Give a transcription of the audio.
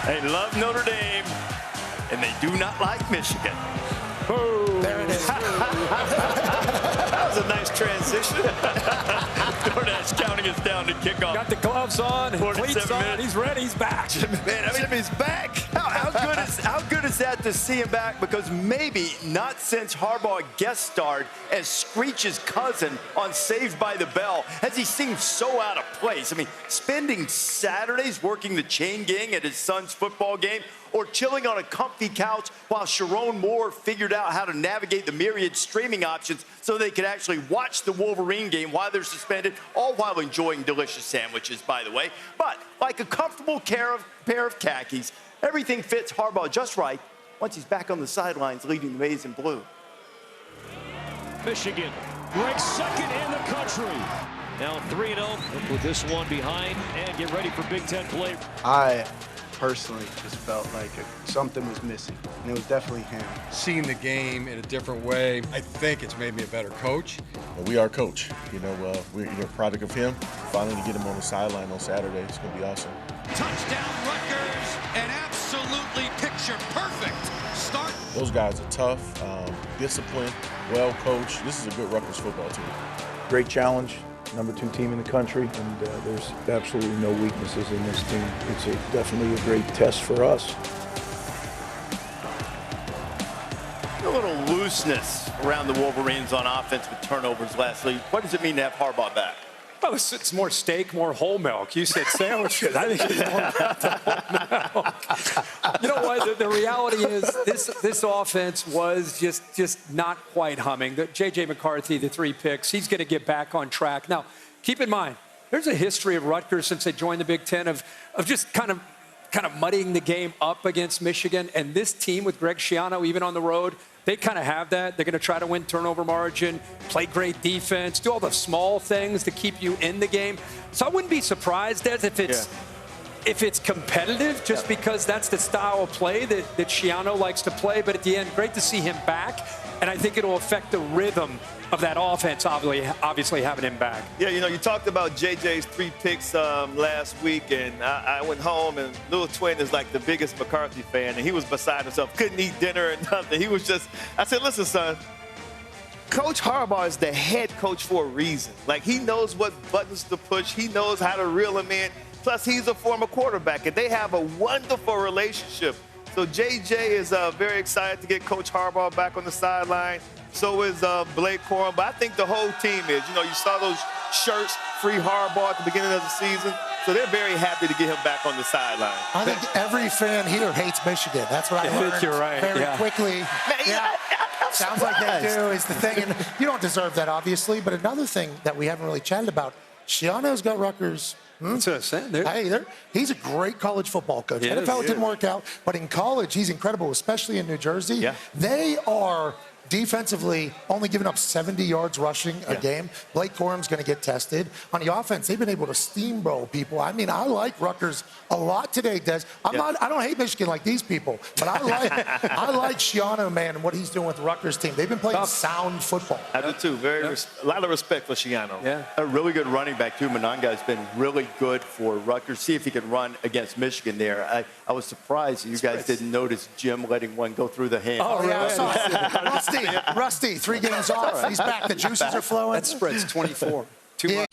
They love Notre Dame, and they do not like Michigan. Oh. There it is. That was a nice transition. DoorDash counting us down to kickoff. Got the gloves on, cleats on. He's ready. He's back. Jimmy's back. How good is that to see him back? Because maybe not since Harbaugh guest starred as Screech's cousin on Saved by the Bell has he seemed so out of place. I mean, spending Saturdays working the chain gang at his son's football game, or chilling on a comfy couch while Sharon Moore figured out how to navigate the myriad streaming options so they could actually watch the Wolverine game while they're suspended, all while enjoying delicious sandwiches, by the way. But like a comfortable pair of khakis, everything fits Harbaugh just right once he's back on the sidelines leading the maize and blue. Michigan ranks second in the country. Now 3-0 with this one behind, and get ready for Big Ten play. I personally just felt like something was missing, and it was definitely him. Seeing the game in a different way, I think it's made me a better coach. Well, we are coach. We're a product of him. Finally, to get him on the sideline on Saturday, it's going to be awesome. Touchdown Rutgers, an absolutely picture-perfect start. Those guys are tough, disciplined, well coached. This is a good Rutgers football team. Great challenge. #2 team in the country, and there's absolutely no weaknesses in this team. It's definitely a great test for us. A little looseness around the Wolverines on offense with turnovers last week. What does it mean to have Harbaugh back? Well, it's more steak, more whole milk. You said sandwiches. I think it's more about the whole milk. You know what? The reality is this offense was just not quite humming. J.J. McCarthy, the 3 picks, he's going to get back on track. Now, keep in mind, there's a history of Rutgers since they joined the Big Ten of just kind of muddying the game up against Michigan. And this team with Greg Schiano, even on the road, they kind of have that. They're going to try to win turnover margin, play great defense, do all the small things to keep you in the game. So I wouldn't be surprised as if it's competitive, just because that's the style of play that Schiano likes to play. But at the end, great to see him back. And I think it'll affect the rhythm of that offense, obviously having him back. Yeah, you talked about JJ's 3 picks last week, and I went home, and little twin is like the biggest McCarthy fan, and he was beside himself, couldn't eat dinner and nothing. He was just, I said, listen, son, Coach Harbaugh is the head coach for a reason. Like, he knows what buttons to push. He knows how to reel them in. Plus, he's a former quarterback, and they have a wonderful relationship. So JJ is very excited to get Coach Harbaugh back on the sideline. So is Blake Corum. But I think the whole team is. You saw those shirts, free Harbaugh at the beginning of the season. So they're very happy to get him back on the sideline. I think every fan here hates Michigan. That's what I learned you're right. very quickly. Yeah. Sounds like they do is the thing. And you don't deserve that, obviously. But another thing that we haven't really chatted about, Schiano's got Rutgers. That's what I'm saying. He's a great college football coach. NFL didn't work out, but in college, he's incredible, especially in New Jersey. Yeah. They are defensively only giving up 70 yards rushing a game. Blake Corum's going to get tested. On the offense, they've been able to steamroll people. I mean, I like Rutgers a lot today, Des. I don't hate Michigan like these people, but I like Schiano, man, and what he's doing with the Rutgers team. They've been playing sound football. I do too. A lot of respect for Schiano. Yeah. A really good running back, too. Monanga's been really good for Rutgers. See if he can run against Michigan there. I was surprised you guys didn't notice Jim letting one go through the hand. Oh, yeah. Rusty, 3 games off. He's back. The juices are flowing. That spread's 24. Too much.